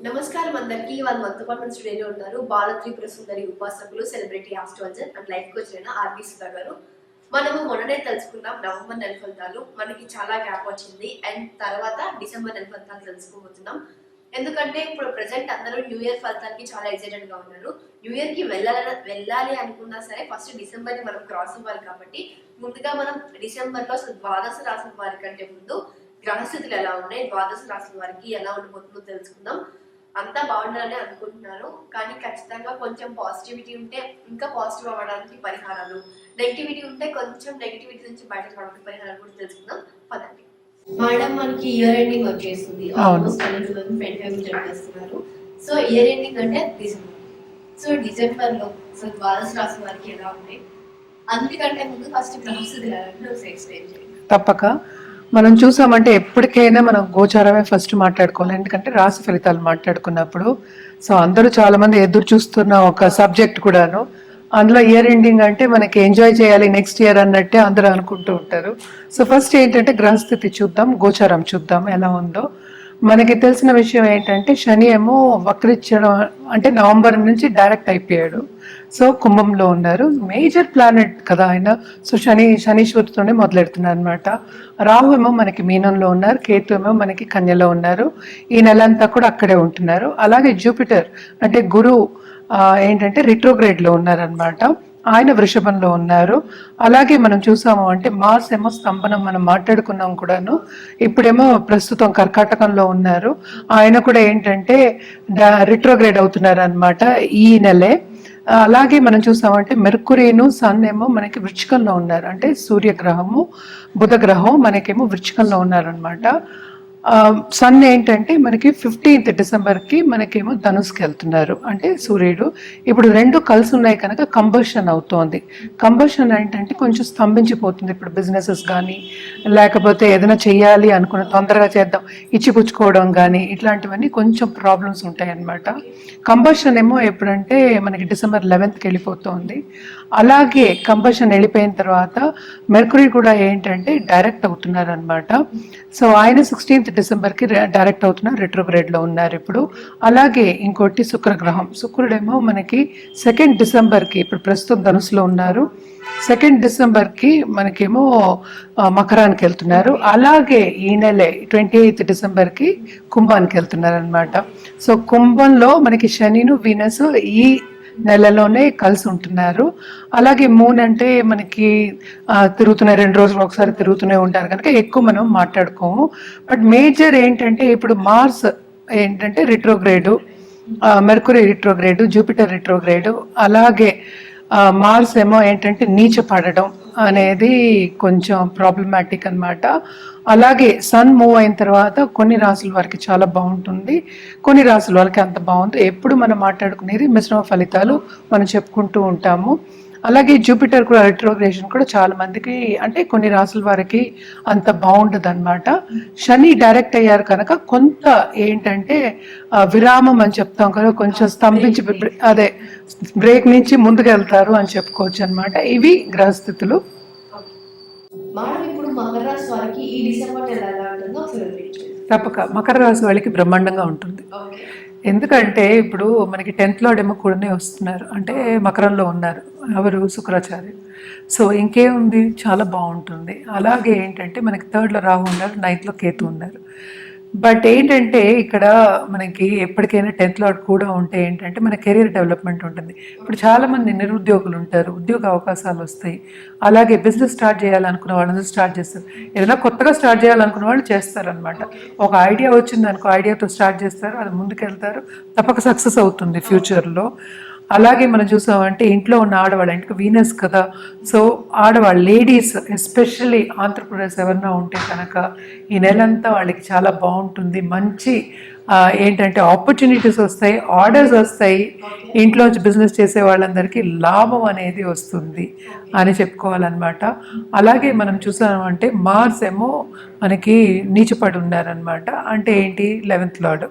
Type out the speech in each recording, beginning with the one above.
నమస్కారం అందరికీ. వాళ్ళు మనతో పాటు మన స్టూడియోలో ఉన్నారు. బాల త్రిపుర సుందరి ఉపాసకులు, celebrity astrologer and life coach అయిన ఆర్బీ సుధా గారు. మనము మొన్ననే తెలుసుకున్నాం నవంబర్ నెల ఫలితాలు. మనకి చాలా గ్యాప్ వచ్చింది అండ్ తర్వాత డిసెంబర్ నెల ఫలితాలు తెలుసుకోబోతున్నాం. ఎందుకంటే ఇప్పుడు ప్రెసెంట్ అందరూ న్యూ ఇయర్ ఫలితానికి చాలా ఎక్సైటెడ్ గా ఉన్నారు. న్యూ ఇయర్ కి వెళ్ళాలి అనుకున్నా సరే ఫస్ట్ డిసెంబర్ ని మనం క్రాస్ అవ్వాలి కాబట్టి ముందుగా మనం డిసెంబర్ లో అసలు ద్వాదశ రాశుల వారి కంటే ముందు గ్రహస్థితులు ఎలా ఉన్నాయి, ద్వాదశ రాశుల వారికి ఎలా ఉండబోతుందో తెలుసుకుందాం. అంతా బాగుండాలని అనుకుంటున్నాను, కానీ ఖచ్చితంగా కొంచెం పాజిటివిటీ ఉంటే ఇంకా పాజిటివ్ అవ్వడానికి పరిహారాలు, నెగిటివిటీ ఉంటే కొంచెం నెగిటివిటీ నుంచి బయటకు రావడానికి పరిహారాలు కూడా తెలుసుకుందాం. పదండి మేడం. మనకి ఇయర్ ఎండింగ్ వచ్చేస్తుంది, ఆల్మోస్ట్ 2025 చేస్తున్నారు. సో ఇయర్ ఎండింగ్ అంటే డిసెంబర్. సో డిసెంబర్ లో అసలు ద్వాదశ రాశి వారికి ఎలా ఉన్నాయి, అందుకంటే ముందు ఫస్ట్ గ్రహస్థితులు ఎలా ఎక్స్ప్లెయిన్ చేయండి. తప్పక మనం చూసామంటే ఎప్పటికైనా మనం గోచారమే ఫస్ట్ మాట్లాడుకోవాలి, ఎందుకంటే రాశి ఫలితాలు మాట్లాడుకున్నప్పుడు సో అందరూ చాలా మంది ఎదురు చూస్తున్న ఒక సబ్జెక్ట్ కూడాను. అందులో ఇయర్ ఎండింగ్ అంటే మనకి ఎంజాయ్ చేయాలి నెక్స్ట్ ఇయర్ అన్నట్టే అందరూ అనుకుంటూ ఉంటారు. సో ఫస్ట్ ఏంటంటే గ్రహస్థితి చూద్దాం, గోచారం చూద్దాం ఎలా ఉందో. మనకి తెలిసిన విషయం ఏంటంటే శని ఏమో వక్రించడం అంటే నవంబర్ నుంచి డైరెక్ట్ అయిపోయాడు. సో కుంభంలో ఉన్నారు, మేజర్ ప్లానెట్ కదా ఆయన. సో శనీశ్వరుతోనే మొదలెడుతున్నారు అనమాట. రాహు ఏమో మనకి మీనంలో ఉన్నారు, కేతు ఏమో మనకి కన్యలో ఉన్నారు. ఈ నెలంతా కూడా అక్కడే ఉంటున్నారు. అలాగే జూపిటర్ అంటే గురువు ఏంటంటే రిట్రోగ్రేడ్ లో ఉన్నారనమాట, ఆయన వృషభంలో ఉన్నారు. అలాగే మనం చూసాము అంటే మార్స్ ఏమో స్తంభనం మనం మాట్లాడుకున్నాం కూడాను. ఇప్పుడేమో ప్రస్తుతం కర్కాటకంలో ఉన్నారు, ఆయన కూడా ఏంటంటే రిట్రోగ్రేడ్ అవుతున్నారు అనమాట ఈ నెలే. అలాగే మనం చూసామంటే మెర్కురీను సన్ ఏమో మనకి వృచ్చికంలో ఉన్నారు, అంటే సూర్యగ్రహము బుధ గ్రహం మనకేమో వృచ్చికంలో ఉన్నారనమాట. సన్ ఏంటంటే మనకి 15th డిసెంబర్కి మనకేమో ధనుస్కి వెళ్తున్నారు, అంటే సూర్యుడు. ఇప్పుడు రెండు కలిసి ఉన్నాయి కనుక కంబషన్ అవుతోంది. కంబషన్ ఏంటంటే కొంచెం స్తంభించిపోతుంది ఇప్పుడు బిజినెసెస్ కానీ, లేకపోతే ఏదైనా చెయ్యాలి అనుకున్న తొందరగా చేద్దాం ఇచ్చిపుచ్చుకోవడం కానీ ఇట్లాంటివన్నీ కొంచెం ప్రాబ్లమ్స్ ఉంటాయి అన్నమాట. కంబషన్ ఏమో ఎప్పుడంటే మనకి డిసెంబర్ 11th వెళ్ళిపోతుంది. అలాగే కంబషన్ వెళ్ళిపోయిన తర్వాత మెర్కురీ కూడా ఏంటంటే డైరెక్ట్ అవుతున్నారు అనమాట. సో ఆయన 16th డిసెంబర్కి డైరెక్ట్ అవుతున్నారు, రెట్రోగ్రేడ్లో ఉన్నారు ఇప్పుడు. అలాగే ఇంకోటి శుక్రగ్రహం, శుక్రుడేమో మనకి 2nd డిసెంబర్కి ఇప్పుడు ప్రస్తుతం ధనుసులో ఉన్నారు, 2nd డిసెంబర్కి మనకేమో మకరానికి వెళ్తున్నారు. అలాగే ఈ నెలే 28th డిసెంబర్కి కుంభానికి వెళ్తున్నారు అనమాట. సో కుంభంలో మనకి శనిను వీనస్ ఈ నెలలోనే కలిసి ఉంటున్నారు. అలాగే మూన్ అంటే మనకి తిరుగుతున్నాయి, 2 రోజులు ఒకసారి తిరుగుతూనే ఉంటారు కనుక ఎక్కువ మనం మాట్లాడుకోము. బట్ మేజర్ ఏంటంటే ఇప్పుడు మార్స్ ఏంటంటే retrograde, Mercury retrograde, Jupiter retrograde, అలాగే మార్స్ ఏమో ఏంటంటే నీచ పడడం అనేది కొంచెం ప్రాబ్లమాటిక్ అనమాట. అలాగే సన్ మూవ్ అయిన తర్వాత కొన్ని రాసుల వారికి చాలా బాగుంటుంది, కొన్ని రాసుల వారికి అంత బాగుంటుంది. ఎప్పుడు మనం మాట్లాడుకునేది మిశ్రమ ఫలితాలు మనం చెప్పుకుంటూ ఉంటాము. అలాగే జూపిటర్ కూడా రిట్రోగ్రేషన్ కూడా చాలా మందికి అంటే కొన్ని రాసుల వారికి అంత బాగుండదు అనమాట. శని డైరెక్ట్ అయ్యారు కనుక కొంత ఏంటంటే విరామం అని చెప్తాం కదా, కొంచెం స్తంభించి అదే బ్రేక్ నుంచి ముందుకు వెళ్తారు అని చెప్పుకోవచ్చు అనమాట. ఇవి గ్రహస్థితులు. తప్పక మకర రాశి వాళ్ళకి బ్రహ్మాండంగా ఉంటుంది. ఎందుకంటే ఇప్పుడు మనకి 10th లార్డ్ కూడానే వస్తున్నారు, అంటే మకరంలో ఉన్నారు, ఎవరు శుక్రాచార్య. సో ఇంకేముంది, చాలా బాగుంటుంది. అలాగే ఏంటంటే మనకి 3rd లో రాహు ఉన్నారు, 9th లో కేతు ఉన్నారు. బట్ ఏంటంటే ఇక్కడ మనకి ఎప్పటికైనా 10th లార్డ్ కూడా ఉంటే ఏంటంటే మన కెరీర్ డెవలప్మెంట్ ఉంటుంది. ఇప్పుడు చాలామంది నిరుద్యోగులు ఉంటారు, ఉద్యోగ అవకాశాలు వస్తాయి. అలాగే బిజినెస్ స్టార్ట్ చేయాలనుకున్న వాళ్ళని స్టార్ట్ చేస్తారు, ఏదైనా కొత్తగా స్టార్ట్ చేయాలనుకున్న వాళ్ళు చేస్తారనమాట. ఒక ఐడియా వచ్చింది అనుకో, ఐడియాతో స్టార్ట్ చేస్తారు, అది ముందుకెళ్తారు, తప్పక సక్సెస్ అవుతుంది ఫ్యూచర్లో. అలాగే మనం చూసామంటే ఇంట్లో ఉన్న ఆడవాళ్ళు, ఇంటికి వీనస్ కదా, సో ఆడవాళ్ళు లేడీస్ ఎస్పెషల్లీ ఆంధ్రప్రదేశ్ ఎవరన్నా ఉంటే కనుక ఈ నెలంతా వాళ్ళకి చాలా బాగుంటుంది. మంచి ఏంటంటే ఆపర్చునిటీస్ వస్తాయి, ఆర్డర్స్ వస్తాయి, ఇంట్లోంచి బిజినెస్ చేసే వాళ్ళందరికీ లాభం అనేది వస్తుంది అని చెప్పుకోవాలన్నమాట. అలాగే మనం చూసామంటే మార్స్ ఏమో మనకి నీచపడి ఉన్నారనమాట. అంటే ఏంటి, 11th లార్డ్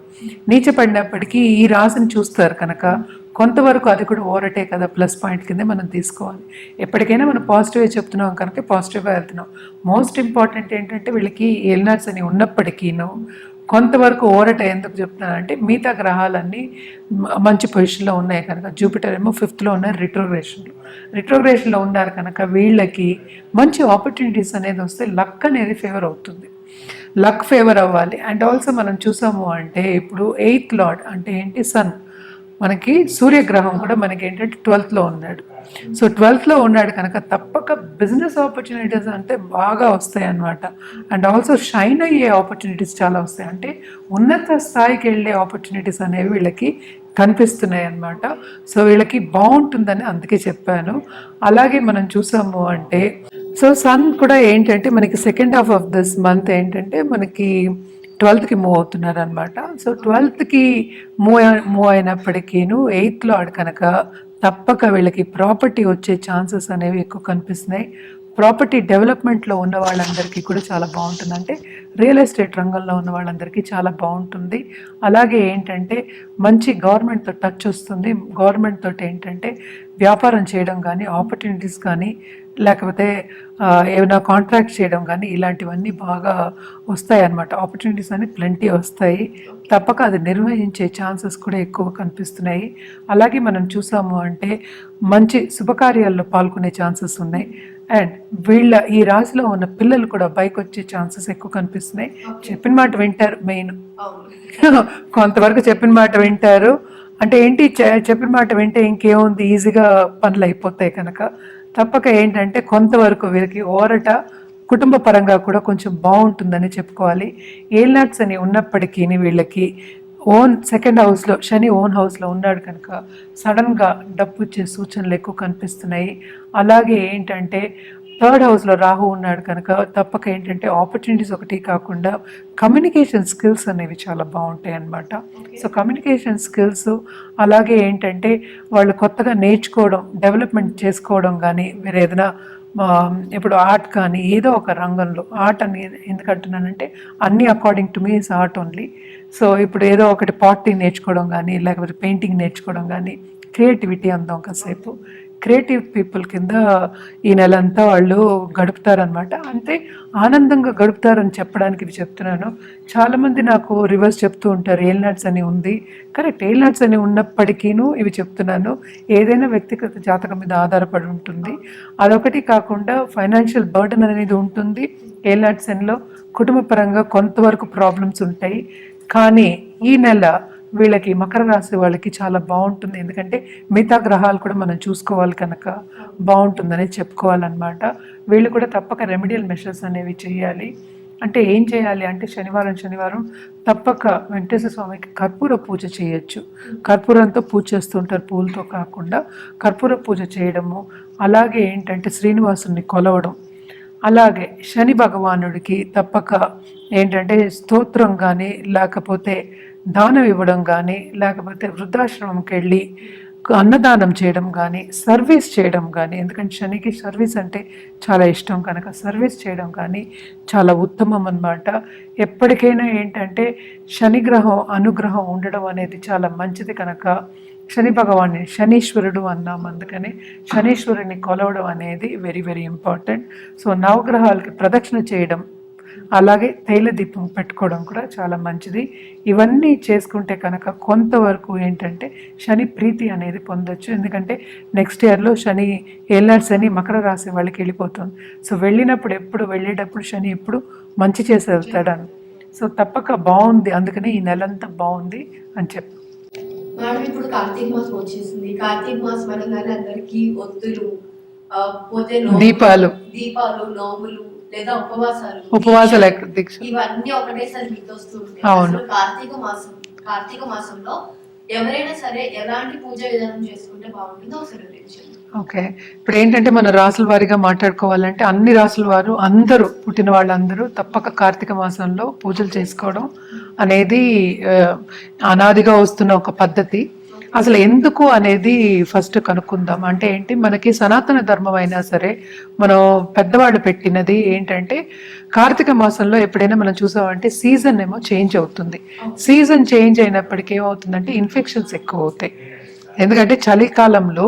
నీచపడినప్పటికీ ఈ రాశిని చూస్తారు కనుక కొంతవరకు అది కూడా ఓరటే కదా, ప్లస్ పాయింట్ కిందే మనం తీసుకోవాలి. ఎప్పటికైనా మనం పాజిటివ్గా చెప్తున్నాం కనుక పాజిటివ్గా వెళ్తున్నాం. మోస్ట్ ఇంపార్టెంట్ ఏంటంటే వీళ్ళకి ఎల్నాట్స్ అని ఉన్నప్పటికీను కొంతవరకు ఓరట ఎందుకు చెప్తున్నానంటే మిగతా గ్రహాలన్నీ మంచి పొజిషన్లో ఉన్నాయి కనుక, జూపిటర్ ఏమో 5th ఉన్నాయి రిట్రోగ్రేషన్లో ఉన్నారు కనుక వీళ్ళకి మంచి ఆపర్చునిటీస్ అనేది వస్తే లక్ అనేది ఫేవర్ అవుతుంది. లక్ ఫేవర్ అవ్వాలి. అండ్ ఆల్సో మనం చూసాము అంటే ఇప్పుడు 8th లార్డ్ అంటే ఏంటి, సన్, మనకి సూర్యగ్రహం కూడా మనకి ఏంటంటే 12th ఉన్నాడు. సో 12th ఉన్నాడు కనుక తప్పక బిజినెస్ ఆపర్చునిటీస్ అంటే బాగా వస్తాయి అన్నమాట. అండ్ ఆల్సో షైన్ అయ్యే ఆపర్చునిటీస్ చాలా వస్తాయి, అంటే ఉన్నత స్థాయికి వెళ్ళే ఆపర్చునిటీస్ అనేవి వీళ్ళకి కనిపిస్తున్నాయి అన్నమాట. సో వీళ్ళకి బాగుంటుందని అందుకే చెప్పాను. అలాగే మనం చూసాము అంటే సో సన్ కూడా ఏంటంటే మనకి second half of this month ఏంటంటే మనకి 12th మూవ్ అవుతున్నారు అనమాట. So 12th move అయినప్పటికీను 8th lord కనుక తప్పక వీళ్ళకి ప్రాపర్టీ వచ్చే ఛాన్సెస్ అనేవి ఎక్కువ కనిపిస్తున్నాయి. ప్రాపర్టీ డెవలప్మెంట్లో ఉన్న వాళ్ళందరికీ కూడా చాలా బాగుంటుంది, అంటే రియల్ ఎస్టేట్ రంగంలో ఉన్న వాళ్ళందరికీ చాలా బాగుంటుంది. అలాగే ఏంటంటే మంచి గవర్నమెంట్తో టచ్ వస్తుంది. గవర్నమెంట్ తోటి ఏంటంటే వ్యాపారం చేయడం కానీ, ఆపర్చునిటీస్ కానీ, లేకపోతే ఏమైనా కాంట్రాక్ట్ చేయడం కానీ ఇలాంటివన్నీ బాగా వస్తాయి అన్నమాట. ఆపర్చునిటీస్ అన్ని ప్లెంటీ వస్తాయి, తప్పక అది నిర్వహించే ఛాన్సెస్ కూడా ఎక్కువ కనిపిస్తున్నాయి. అలాగే మనం చూసాము అంటే మంచి శుభకార్యాల్లో పాల్గొనే ఛాన్సెస్ ఉన్నాయి. అండ్ ఈ రాశిలో ఉన్న పిల్లలు కూడా బైక్ వచ్చే ఛాన్సెస్ ఎక్కువ కనిపిస్తున్నాయి. చెప్పిన మాట వింటారు, మెయిన్ కొంతవరకు చెప్పిన మాట వింటారు. అంటే ఏంటి, చెప్పిన మాట వింటే ఇంకేముంది, ఈజీగా పనులు అయిపోతాయి కనుక తప్పక ఏంటంటే కొంతవరకు వీరికి ఓరట కుటుంబ పరంగా కూడా కొంచెం బాగుంటుందని చెప్పుకోవాలి. ఏల్నాట్స్ అని ఉన్నప్పటికీ వీళ్ళకి సెకండ్ హౌస్లో శని ఓన్ హౌస్లో ఉన్నాడు కనుక సడన్గా డబ్బు వచ్చే సూచనలు ఎక్కువ కనిపిస్తున్నాయి. అలాగే ఏంటంటే 3rd హౌస్లో రాహు ఉన్నాడు కనుక తప్పక ఏంటంటే ఆపర్చునిటీస్ ఒకటి కాకుండా కమ్యూనికేషన్ స్కిల్స్ అనేవి చాలా బాగుంటాయి అన్నమాట. సో కమ్యూనికేషన్ స్కిల్స్, అలాగే ఏంటంటే వాళ్ళు కొత్తగా నేర్చుకోవడం, డెవలప్మెంట్ చేసుకోవడం కానీ, వేరే ఏదైనా ఇప్పుడు ఆర్ట్ కానీ ఏదో ఒక రంగంలో, ఆర్ట్ అని ఎందుకంటున్నానంటే అన్నీ according to me is art only. So ఇప్పుడు ఏదో ఒకటి పార్టీ నేర్చుకోవడం కానీ, లేకపోతే పెయింటింగ్ నేర్చుకోవడం కానీ, క్రియేటివిటీ అందాం కాసేపు. క్రియేటివ్ పీపుల్ కింద ఈ నెలంతా వాళ్ళు గడుపుతారనమాట. అంటే ఆనందంగా గడుపుతారని చెప్పడానికి ఇవి చెప్తున్నాను. చాలామంది నాకు రివర్స్ చెప్తూ ఉంటారు, ఏల్నాట్స్ అని ఉంది. కరెక్ట్, ఏల్నాట్స్ అని ఉన్నప్పటికీను ఇవి చెప్తున్నాను. ఏదైనా వ్యక్తిగత జాతకం మీద ఆధారపడి ఉంటుంది. అదొకటి కాకుండా ఫైనాన్షియల్ బర్డెన్ అనేది ఉంటుంది. ఏల్నాట్స్ అనిలో కుటుంబ పరంగా కొంతవరకు ప్రాబ్లమ్స్ ఉంటాయి. కానీ ఈ నెల వీళ్ళకి మకర రాశి వాళ్ళకి చాలా బాగుంటుంది, ఎందుకంటే మిగతా గ్రహాలు కూడా మనం చూసుకోవాలి కనుక బాగుంటుందని చెప్పుకోవాలన్నమాట. వీళ్ళు కూడా తప్పక రెమెడియల్ మెషర్స్ అనేవి చేయాలి. అంటే ఏం చేయాలి అంటే శనివారం తప్పక వెంకటేశ్వర స్వామికి కర్పూర పూజ చేయొచ్చు. కర్పూరంతో పూజ చేస్తుంటారు, పూలతో కాకుండా కర్పూర పూజ చేయడము. అలాగే ఏంటంటే శ్రీనివాసుని కొలవడం. అలాగే శని భగవానుడికి తప్పక ఏంటంటే స్తోత్రం కానీ, లేకపోతే దానం ఇవ్వడం కానీ, లేకపోతే వృద్ధాశ్రమంకి వెళ్ళి అన్నదానం చేయడం కానీ, సర్వీస్ చేయడం కానీ, ఎందుకంటే శనికి సర్వీస్ అంటే చాలా ఇష్టం కనుక సర్వీస్ చేయడం కానీ చాలా ఉత్తమం అన్నమాట. ఎప్పటికైనా ఏంటంటే శనిగ్రహం అనుగ్రహం ఉండడం అనేది చాలా మంచిది కనుక శని భగవాన్ని శనీశ్వరుడు అన్నాం, అందుకని శనీశ్వరుని కొలవడం అనేది వెరీ వెరీ ఇంపార్టెంట్. సో నవగ్రహాలకి ప్రదక్షిణ చేయడం, అలాగే తైల దీపం పెట్టుకోవడం కూడా చాలా మంచిది. ఇవన్నీ చేసుకుంటే కనుక కొంతవరకు ఏంటంటే శని ప్రీతి అనేది పొందొచ్చు. ఎందుకంటే నెక్స్ట్ ఇయర్లో శని ఏల్నాడ్స్ అని మకర రాశి వాళ్ళకి వెళ్ళిపోతుంది. సో వెళ్ళేటప్పుడు శని ఎప్పుడు మంచి చేసి వెళ్తాడని. సో తప్పక బాగుంది, అందుకని ఈ నెలంతా బాగుంది అని చెప్పి. మేడం ఇప్పుడు కార్తీక మాసం వచ్చేసింది. కార్తీక మాసం అనగానే అందరికి ఒత్తులు, పోతే దీపాలు, నోములు లేదా ఉపవాసాలు ఇవన్నీ ఒకటేసారి గుర్తొస్తూ ఉంటాయి. అవును. కార్తీక మాసంలో ఎవరైనా సరే ఎలాంటి పూజ విధానం చేసుకుంటే బాగుంటుందో ఒకసారి వివరించండి. ఓకే, ఇప్పుడు ఏంటంటే మన రాసుల వారిగా మాట్లాడుకోవాలంటే అన్ని రాసుల వారు అందరూ పుట్టిన వాళ్ళందరూ తప్పక కార్తీక మాసంలో పూజలు చేసుకోవడం అనేది అనాదిగా వస్తున్న ఒక పద్ధతి. అసలు ఎందుకు అనేది ఫస్ట్ కనుక్కుందాం. అంటే ఏంటి, మనకి సనాతన ధర్మం అయినా సరే మనం పెద్దవాళ్ళు పెట్టినది ఏంటంటే కార్తీక మాసంలో ఎప్పుడైనా మనం చూసామంటే సీజన్ ఏమో చేంజ్ అవుతుంది. సీజన్ చేంజ్ అయినప్పటికీ ఏమవుతుందంటే ఇన్ఫెక్షన్స్ ఎక్కువ అవుతాయి. ఎందుకంటే చలికాలంలో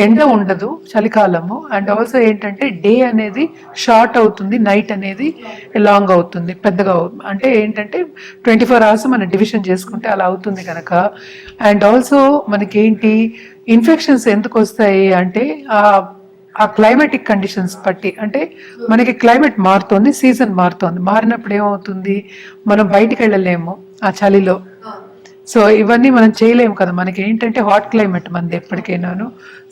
ఎండ ఉండదు చలికాలము, అండ్ ఆల్సో ఏంటంటే డే అనేది షార్ట్ అవుతుంది, నైట్ అనేది లాంగ్ అవుతుంది, పెద్దగా అంటే ఏంటంటే 24 hours మనం డివిజన్ చేసుకుంటే అలా అవుతుంది కనుక. అండ్ ఆల్సో మనకేంటి ఇన్ఫెక్షన్స్ ఎందుకు వస్తాయి అంటే ఆ క్లైమేటిక్ కండిషన్స్ బట్టి, అంటే మనకి క్లైమేట్ మారుతోంది, సీజన్ మారుతోంది, మారినప్పుడు ఏమవుతుంది మనం బయటికి వెళ్ళలేము ఆ చలిలో. సో ఇవన్నీ మనం చేయలేము కదా, మనకి ఏంటంటే హాట్ క్లైమేట్ మనది ఎప్పటికైనాను.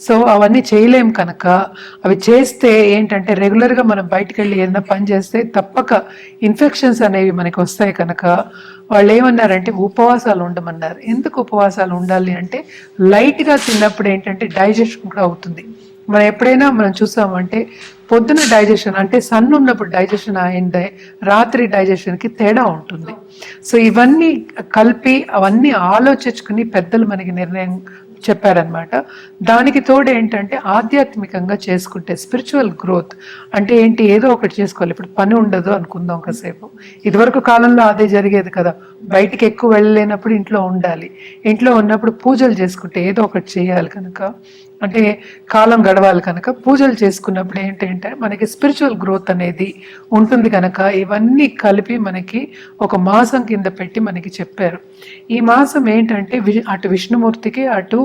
సో అవన్నీ చేయలేము కనుక అవి చేస్తే ఏంటంటే రెగ్యులర్గా మనం బయటికి వెళ్ళి ఏదైనా పని చేస్తే తప్పక ఇన్ఫెక్షన్స్ అనేవి మనకి వస్తాయి కనుక వాళ్ళు ఏమన్నారంటే ఉపవాసాలు ఉండమన్నారు. ఎందుకు ఉపవాసాలు ఉండాలి అంటే లైట్గా తిన్నప్పుడు ఏంటంటే డైజెషన్ కూడా అవుతుంది. మనం ఎప్పుడైనా మనం చూసామంటే పొద్దున డైజెషన్ అంటే సన్ ఉన్నప్పుడు డైజెషన్ అయిందే, రాత్రి డైజెషన్కి తేడా ఉంటుంది. సో ఇవన్నీ కలిపి అవన్నీ ఆలోచించుకుని పెద్దలు మనకి నిర్ణయం చెప్పారనమాట. దానికి తోడు ఏంటంటే ఆధ్యాత్మికంగా చేసుకుంటే స్పిరిచువల్ గ్రోత్ అంటే ఏంటి, ఏదో ఒకటి చేసుకోవాలి. ఇప్పుడు పని ఉండదు అనుకుందాం కాసేపు, ఇదివరకు కాలంలో అదే జరిగేది కదా, బయటికి ఎక్కువ వెళ్ళలేనప్పుడు ఇంట్లో ఉండాలి, ఇంట్లో ఉన్నప్పుడు పూజలు చేసుకుంటే ఏదో ఒకటి చేయాలి కనుక, అంటే కాలం గడవాలి కనుక పూజలు చేసుకున్నప్పుడు ఏంటంటే మనకి స్పిరిచువల్ గ్రోత్ అనేది ఉంటుంది కనుక ఇవన్నీ కలిపి మనకి ఒక మాసం కింద పెట్టి మనకి చెప్పారు. ఈ మాసం ఏంటంటే అటు విష్ణుమూర్తికి అటు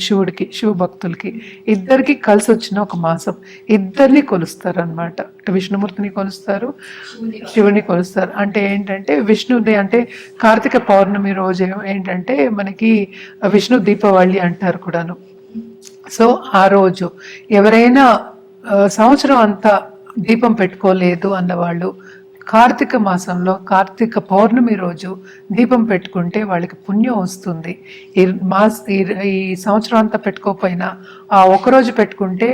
శివుడికి, శివ భక్తులకి ఇద్దరికి కలిసి వచ్చిన ఒక మాసం. ఇద్దరిని కొలుస్తారు అనమాట, అటు విష్ణుమూర్తిని కొలుస్తారు, శివుని కొలుస్తారు. అంటే ఏంటంటే విష్ణుది అంటే కార్తీక పౌర్ణమి రోజు ఏంటంటే మనకి విష్ణు దీపావళి అంటారు కూడాను. సో ఆ రోజు ఎవరైనా సంవత్సరం అంతా దీపం పెట్టుకోలేదు అన్నవాళ్ళు కార్తీక మాసంలో కార్తీక పౌర్ణమి రోజు దీపం పెట్టుకుంటే వాళ్ళకి పుణ్యం వస్తుంది. ఈ సంవత్సరం అంతా పెట్టుకోకపోయినా ఆ ఒకరోజు పెట్టుకుంటే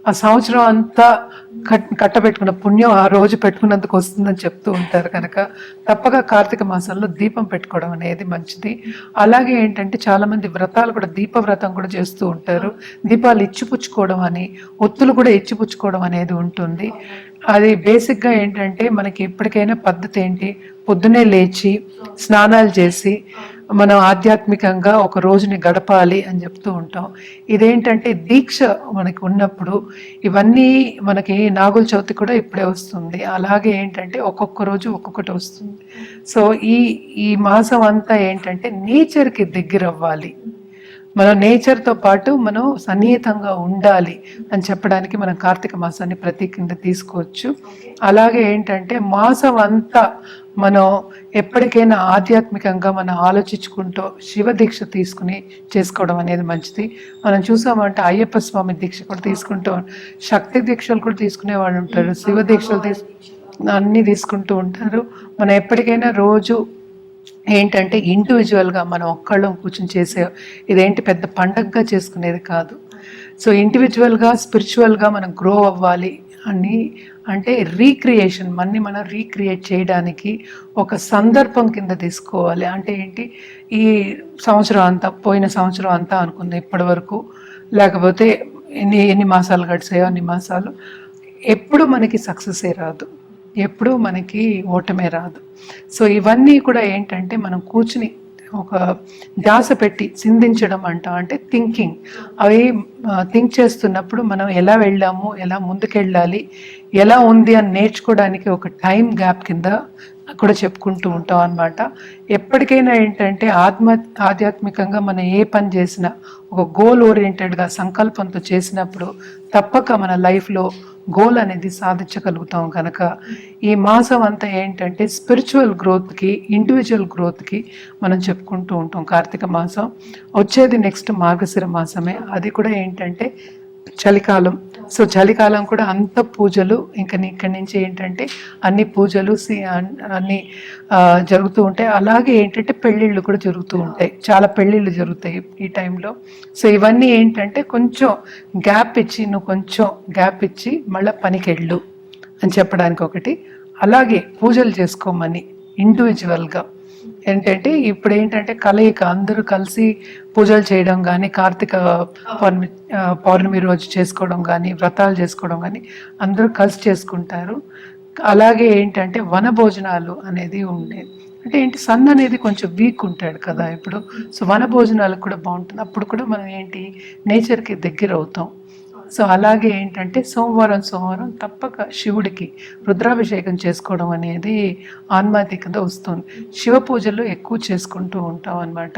ఆ సంవత్సరం అంతా కట్టబెట్టుకున్న పుణ్యం ఆ రోజు పెట్టుకున్నందుకు వస్తుందని చెప్తూ ఉంటారు కనుక తప్పక కార్తీక మాసంలో దీపం పెట్టుకోవడం అనేది మంచిది. అలాగే ఏంటంటే చాలామంది వ్రతాలు కూడా, దీప వ్రతం కూడా చేస్తూ ఉంటారు. దీపాలు ఇచ్చిపుచ్చుకోవడం అని, ఒత్తులు కూడా ఇచ్చిపుచ్చుకోవడం అనేది ఉంటుంది. అది బేసిక్గా ఏంటంటే మనకి ఎప్పటికైనా పద్ధతి ఏంటి, పొద్దునే లేచి స్నానాలు చేసి మనం ఆధ్యాత్మికంగా ఒక రోజుని గడపాలి అని చెప్తూ ఉంటాం. ఇదేంటంటే దీక్ష మనకి ఉన్నప్పుడు ఇవన్నీ మనకి నాగుల చవితి కూడా ఇప్పుడే వస్తుంది, అలాగే ఏంటంటే ఒక్కొక్క రోజు ఒక్కొక్కటి వస్తుంది. సో ఈ మాసం అంతా ఏంటంటే నేచర్కి దగ్గర అవ్వాలి, మనం నేచర్తో పాటు మనం సన్నిహితంగా ఉండాలి అని చెప్పడానికి మనం కార్తీక మాసాన్ని ప్రతి కింద తీసుకోవచ్చు. అలాగే ఏంటంటే మాసం అంతా మనం ఎప్పటికైనా ఆధ్యాత్మికంగా మనం ఆలోచించుకుంటూ శివ దీక్ష తీసుకుని చేసుకోవడం అనేది మంచిది. మనం చూసామంటే అయ్యప్ప స్వామి దీక్ష కూడా తీసుకుంటూ, శక్తి దీక్షలు కూడా తీసుకునే వాళ్ళు ఉంటారు, శివ దీక్షలు అన్నీ తీసుకుంటూ ఉంటారు. మనం ఎప్పటికైనా రోజు ఏంటంటే ఇండివిజువల్గా మనం ఒక్కళ్ళం కూర్చొని చేసే ఇదేంటి పెద్ద పండగగా చేసుకునేది కాదు. సో ఇండివిజువల్గా స్పిరిచువల్గా మనం గ్రో అవ్వాలి అని అంటే రీక్రియేషన్, మనం రీక్రియేట్ చేయడానికి ఒక సందర్భం కింద తీసుకోవాలి. అంటే ఏంటి, ఈ సంవత్సరం అంతా, పోయిన సంవత్సరం అంతా అనుకుంది ఇప్పటి వరకు, లేకపోతే ఎన్ని మాసాలు గడిచాయో అన్ని మాసాలు, ఎప్పుడు మనకి సక్సెసే రాదు, ఎప్పుడూ మనకి ఓటమే రాదు. సో ఇవన్నీ కూడా ఏంటంటే మనం కూర్చుని ఒక ధ్యాస పెట్టి చిందించడం అంటే థింకింగ్, అవి థింక్ చేస్తున్నప్పుడు మనం ఎలా వెళ్ళాము, ఎలా ముందుకెళ్ళాలి, ఎలా ఉంది అని నేర్చుకోవడానికి ఒక టైం గ్యాప్ కింద కూడా చెప్పుకుంటూ ఉంటాం అన్నమాట. ఎప్పటికైనా ఏంటంటే ఆధ్యాత్మికంగా మనం ఏ పని చేసినా ఒక గోల్ ఓరియంటెడ్గా సంకల్పంతో చేసినప్పుడు తప్పక మన లైఫ్లో గోల్ అనేది సాధించగలుగుతాం కనుక ఈ మాసం అంతా ఏంటంటే స్పిరిచువల్ గ్రోత్కి, ఇండివిజువల్ గ్రోత్కి మనం చెప్పుకుంటూ ఉంటాం. కార్తీక మాసం వచ్చేది నెక్స్ట్ మార్గశిర మాసమే, అది కూడా ఏంటంటే చలికాలం. సో చలికాలం కూడా అంత పూజలు, ఇంకా ఇక్కడి నుంచి ఏంటంటే అన్ని పూజలు అన్నీ జరుగుతూ ఉంటాయి. అలాగే ఏంటంటే పెళ్ళిళ్ళు కూడా జరుగుతూ ఉంటాయి, చాలా పెళ్ళిళ్ళు జరుగుతాయి ఈ టైంలో. సో ఇవన్నీ ఏంటంటే కొంచెం గ్యాప్ ఇచ్చి, నువ్వు కొంచెం గ్యాప్ ఇచ్చి మళ్ళీ పనికి వెళ్ళు అని చెప్పడానికి ఒకటి. అలాగే పూజలు చేసుకోమని ఇండివిజువల్గా ఏంటంటే ఇప్పుడు ఏంటంటే కలయిక, అందరూ కలిసి పూజలు చేయడం కానీ, కార్తీక పౌర్ణమి రోజు చేసుకోవడం కానీ, వ్రతాలు చేసుకోవడం కానీ అందరూ కలిసి చేసుకుంటారు. అలాగే ఏంటంటే వన భోజనాలు అనేది ఉండేది, అంటే ఏంటి సన్ అనేది కొంచెం వీక్ ఉంటాడు కదా ఇప్పుడు. సో వన భోజనాలకు కూడా బాగుంటుంది. అప్పుడు కూడా మనం ఏంటి నేచర్కి దగ్గర అవుతాం. సో అలాగే ఏంటంటే సోమవారం తప్పక శివుడికి రుద్రాభిషేకం చేసుకోవడం అనేది ఆన్మాతికంగా వస్తుంది. శివ పూజలు ఎక్కువ చేసుకుంటూ ఉంటాం అన్నమాట.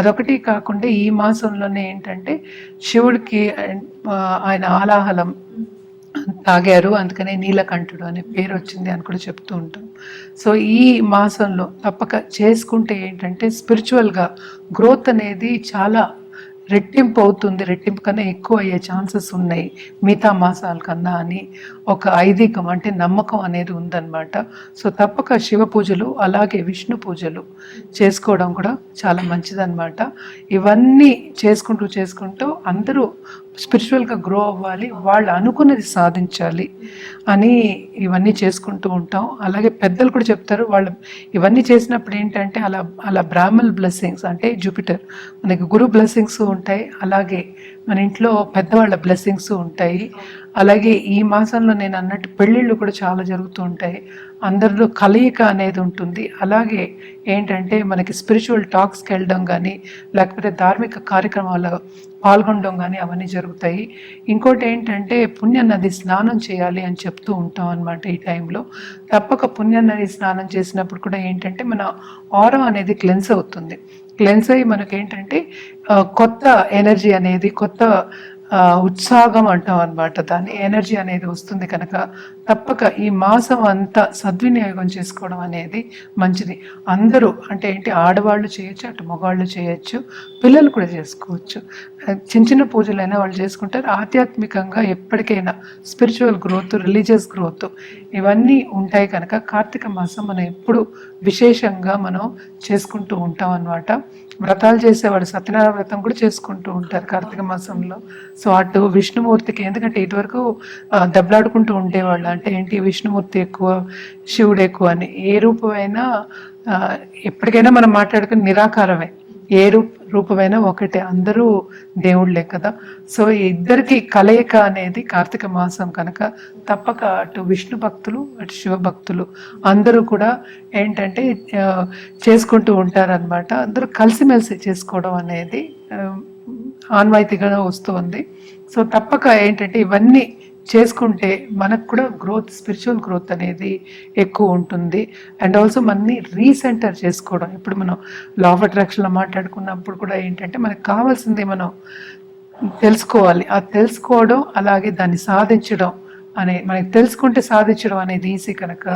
అదొకటి కాకుండా ఈ మాసంలోనే ఏంటంటే శివుడికి ఆయన ఆలాహలం తాగారు, అందుకనే నీలకంఠుడు అనే పేరు వచ్చింది అని కూడా చెప్తూ ఉంటాం. సో ఈ మాసంలో తప్పక చేసుకుంటే ఏంటంటే స్పిరిచువల్గా గ్రోత్ అనేది చాలా రెట్టింపు అవుతుంది, రెట్టింపు కన్నా ఎక్కువ అయ్యే ఛాన్సెస్ ఉన్నాయి మిగతా మాసాల కన్నా అని ఒక ఐదీకం అంటే నమ్మకం అనేది ఉందన్నమాట. సో తప్పక శివ పూజలు అలాగే విష్ణు పూజలు చేసుకోవడం కూడా చాలా మంచిదన్నమాట. ఇవన్నీ చేసుకుంటూ అందరూ స్పిరిచువల్గా గ్రో అవ్వాలి, వాళ్ళు అనుకున్నది సాధించాలి అని ఇవన్నీ చేసుకుంటూ ఉంటాం. అలాగే పెద్దలు కూడా చెప్తారు, వాళ్ళు ఇవన్నీ చేసినప్పుడు ఏంటంటే అలా బ్రాహ్మల్ బ్లెస్సింగ్స్ అంటే జూపిటర్ మనకి గురు బ్లెస్సింగ్స్ ఉంటాయి, అలాగే మన ఇంట్లో పెద్దవాళ్ళ బ్లెస్సింగ్స్ ఉంటాయి. అలాగే ఈ మాసంలో నేను అన్నట్టు పెళ్ళిళ్ళు కూడా చాలా జరుగుతూ ఉంటాయి, అందరిలో కలయిక అనేది ఉంటుంది. అలాగే ఏంటంటే మనకి స్పిరిచువల్ టాక్స్కి వెళ్ళడం కానీ లేకపోతే ధార్మిక కార్యక్రమాల్లో పాల్గొనడం కానీ అవన్నీ జరుగుతాయి. ఇంకోటి ఏంటంటే పుణ్య నది స్నానం చేయాలి అని చెప్తూ ఉంటాం అన్నమాట. ఈ టైంలో తప్పక పుణ్య నది స్నానం చేసినప్పుడు కూడా ఏంటంటే మన ఆరా అనేది క్లెన్స్ అవుతుంది. క్లెన్స్ అయ్యి మనకేంటంటే కొత్త ఎనర్జీ అనేది కొత్త ఉత్సాహం అంటాం అనమాట, దాని ఎనర్జీ అనేది వస్తుంది. కనుక తప్పక ఈ మాసం అంతా సద్వినియోగం చేసుకోవడం అనేది మంచిది. అందరూ అంటే ఏంటి ఆడవాళ్ళు చేయొచ్చు, అటు మగవాళ్ళు చేయొచ్చు, పిల్లలు కూడా చేసుకోవచ్చు. చిన్న పూజలైనా వాళ్ళు చేసుకుంటారు. ఆధ్యాత్మికంగా ఎప్పటికైనా స్పిరిచువల్ గ్రోత్, రిలీజియస్ గ్రోత్ ఇవన్నీ ఉంటాయి. కనుక కార్తీక మాసం మనం ఎప్పుడు విశేషంగా మనం చేసుకుంటూ ఉంటాం అన్నమాట. వ్రతాలు చేసేవాళ్ళు సత్యనారాయణ వ్రతం కూడా చేసుకుంటూ ఉంటారు కార్తీక మాసంలో. సో అటు విష్ణుమూర్తికి, ఎందుకంటే ఇటువరకు దెబ్బలాడుకుంటూ ఉండేవాళ్ళు, అంటే ఏంటి విష్ణుమూర్తి ఎక్కువ శివుడు ఎక్కువ అని. ఏ రూపమైనా ఎప్పటికైనా మనం మాట్లాడుకుని నిరాకారమే, ఏ రూపమైనా ఒకటే, అందరూ దేవుళ్ళే కదా. సో ఇద్దరికి కలయిక అనేది కార్తీక మాసం కనుక తప్పక అటు విష్ణు భక్తులు అటు శివ భక్తులు అందరూ కూడా ఏంటంటే చేసుకుంటూ ఉంటారనమాట. అందరూ కలిసిమెలిసి చేసుకోవడం అనేది ఆన్వాయితీగా వస్తుంది. సో తప్పక ఏంటంటే ఇవన్నీ చేసుకుంటే మనకు కూడా గ్రోత్, స్పిరిచువల్ గ్రోత్ అనేది ఎక్కువ ఉంటుంది. అండ్ ఆల్సో మనని రీసెంటర్ చేసుకోవడం. ఇప్పుడు మనం లా ఆఫ్ అట్రాక్షన్లో మాట్లాడుకున్నప్పుడు కూడా ఏంటంటే మనకు కావాల్సింది మనం తెలుసుకోవాలి, ఆ తెలుసుకోవడం అలాగే దాన్ని సాధించడం మనకి తెలుసుకుంటే సాధించడం అనేది ఈజీ. కనుక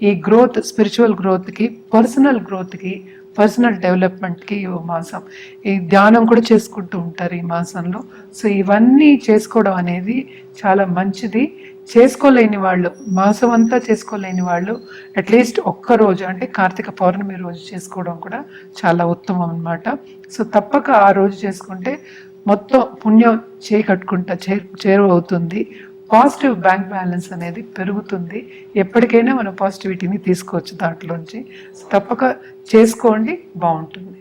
ఈ గ్రోత్, స్పిరిచువల్ గ్రోత్కి, పర్సనల్ గ్రోత్కి, పర్సనల్ డెవలప్మెంట్కి ఈ మాసం ఈ ధ్యానం కూడా చేసుకుంటూ ఉంటారు ఈ మాసంలో. సో ఇవన్నీ చేసుకోవడం అనేది చాలా మంచిది. చేసుకోలేని వాళ్ళు, మాసం అంతా చేసుకోలేని వాళ్ళు అట్లీస్ట్ ఒక్కరోజు అంటే కార్తీక పౌర్ణమి రోజు చేసుకోవడం కూడా చాలా ఉత్తమం అన్నమాట. సో తప్పక ఆ రోజు చేసుకుంటే మొత్తం పుణ్యం చేరువ అవుతుంది. పాజిటివ్ బ్యాంక్ బ్యాలెన్స్ అనేది పెరుగుతుంది. ఎప్పటికైనా మనం పాజిటివిటీని తీసుకోవచ్చు దాంట్లోంచి. తప్పక చేసుకోండి, బాగుంటుంది.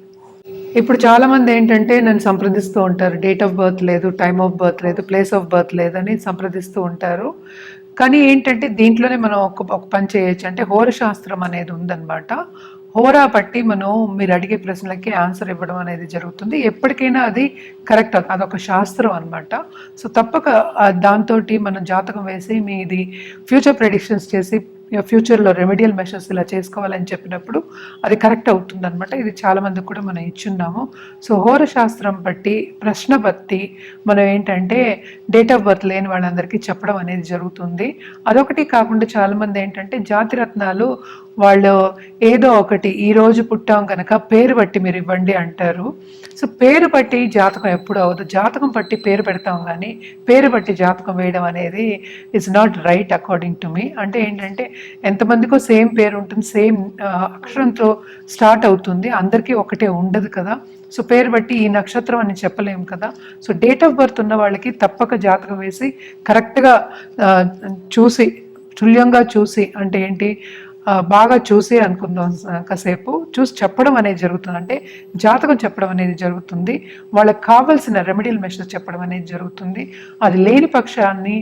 ఇప్పుడు చాలామంది ఏంటంటే నన్ను సంప్రదిస్తూ ఉంటారు, డేట్ ఆఫ్ బర్త్ లేదు, టైమ్ ఆఫ్ బర్త్ లేదు, ప్లేస్ ఆఫ్ బర్త్ లేదని సంప్రదిస్తూ ఉంటారు. కానీ ఏంటంటే దీంట్లోనే మనం ఒక పని చేయొచ్చు, అంటే హోరశాస్త్రం అనేది ఉందన్నమాట. హోరా పట్టి మనం మీరు అడిగే ప్రశ్నలకి ఆన్సర్ ఇవ్వడం అనేది జరుగుతుంది. ఎప్పటికైనా అది కరెక్ట్, అదొక శాస్త్రం అనమాట. సో తప్పక దాంతో మనం జాతకం వేసి మీది ఫ్యూచర్ ప్రెడిక్షన్స్ చేసి ఫ్యూచర్లో రెమెడియల్ మెషర్స్ ఇలా చేసుకోవాలని చెప్పినప్పుడు అది కరెక్ట్ అవుతుంది అనమాట. ఇది చాలామందికి కూడా మనం ఇచ్చున్నాము. సో హోరశాస్త్రం బట్టి, ప్రశ్న బట్టి మనం ఏంటంటే డేట్ ఆఫ్ బర్త్ లేని వాళ్ళందరికీ చెప్పడం అనేది జరుగుతుంది. అదొకటి కాకుండా చాలామంది ఏంటంటే జాతిరత్నాలు వాళ్ళు ఏదో ఒకటి ఈ రోజు పుట్టాం కనుక పేరు బట్టి మీరు ఇవ్వండి అంటారు. సో పేరు బట్టి జాతకం ఎప్పుడు అవ్వదు, జాతకం బట్టి పేరు పెడతాం కానీ పేరు బట్టి జాతకం వేయడం అనేది it's not right according to me. అంటే ఏంటంటే ఎంతమందికో సేమ్ పేరు ఉంటుంది, సేమ్ అక్షరంతో స్టార్ట్ అవుతుంది, అందరికీ ఒకటే ఉండదు కదా. సో పేరు బట్టి ఈ నక్షత్రం అని చెప్పలేము కదా. సో డేట్ ఆఫ్ బర్త్ ఉన్న వాళ్ళకి తప్పక జాతకం వేసి కరెక్ట్గా చూసి, తుల్యంగా చూసి, అంటే ఏంటి బాగా చూసి అనుకుందాం, కాసేపు చూసి చెప్పడం అనేది జరుగుతుంది. అంటే జాతకం చెప్పడం అనేది జరుగుతుంది, వాళ్ళకి కావాల్సిన రెమెడియల్ మెషర్స్ చెప్పడం అనేది జరుగుతుంది. అది లేని పక్షాన్ని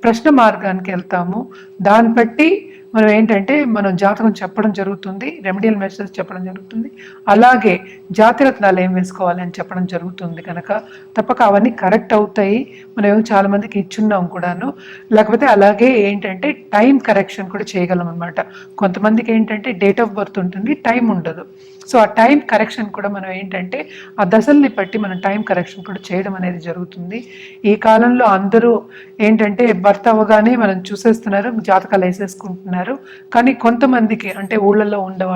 ప్రశ్న మార్గానికి వెళ్తాము, దాన్ని బట్టి మనం ఏంటంటే మనం జాతకం చెప్పడం జరుగుతుంది, రెమెడియల్ మెసేజ్ చెప్పడం జరుగుతుంది, అలాగే జాతిరత్నాలు ఏం వేసుకోవాలి అని చెప్పడం జరుగుతుంది కనుక తప్పక అవన్నీ కరెక్ట్ అవుతాయి. మనం చాలా మందికి ఇచ్చున్నాం కూడాను. లేకపోతే అలాగే ఏంటంటే టైం కరెక్షన్ కూడా చేయగలం అనమాట. కొంతమందికి ఏంటంటే డేట్ ఆఫ్ బర్త్ ఉంటుంది, టైం ఉండదు. సో ఆ టైం కరెక్షన్ కూడా మనం ఏంటంటే ఆ దశల్ని బట్టి మనం టైం కరెక్షన్ కూడా చేయడం అనేది జరుగుతుంది. ఈ కాలంలో అందరూ ఏంటంటే భర్త అవ్వగానే మనం చూసేస్తున్నారు, జాతకాలు వేసేసుకుంటున్నారు. కానీ కొంతమందికి అంటే ఊళ్ళల్లో ఉండే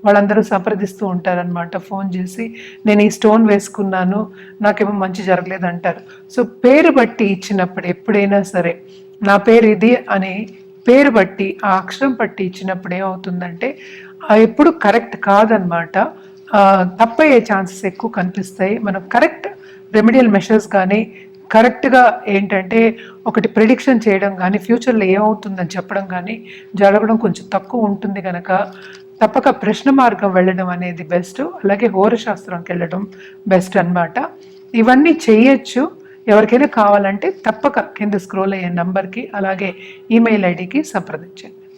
వాళ్ళందరూ సంప్రదిస్తూ ఉంటారనమాట ఫోన్ చేసి, నేను ఈ స్టోన్ వేసుకున్నాను, నాకేమో మంచి జరగలేదు అంటారు. సో పేరు బట్టి ఇచ్చినప్పుడు ఎప్పుడైనా సరే నా పేరు ఇది అని పేరు బట్టి ఆ అక్షరం బట్టి ఇచ్చినప్పుడు ఏమవుతుందంటే ఎప్పుడు కరెక్ట్ కాదనమాట. తప్పయ్యే ఛాన్సెస్ ఎక్కువ కనిపిస్తాయి. మనం కరెక్ట్ రెమెడియల్ మెషర్స్ కానీ కరెక్ట్గా ఏంటంటే ఒకటి ప్రిడిక్షన్ చేయడం కానీ ఫ్యూచర్లో ఏమవుతుందని చెప్పడం కానీ జరగడం కొంచెం తక్కువ ఉంటుంది కనుక తప్పక ప్రశ్న మార్గం వెళ్ళడం అనేది బెస్ట్. అలాగే హోరశాస్త్రంకి వెళ్ళడం బెస్ట్ అన్నమాట. ఇవన్నీ చేయొచ్చు. ఎవరికైనా కావాలంటే తప్పక కింద స్క్రోల్ అయ్యే నంబర్కి అలాగే ఈమెయిల్ ఐడికి సంప్రదించండి.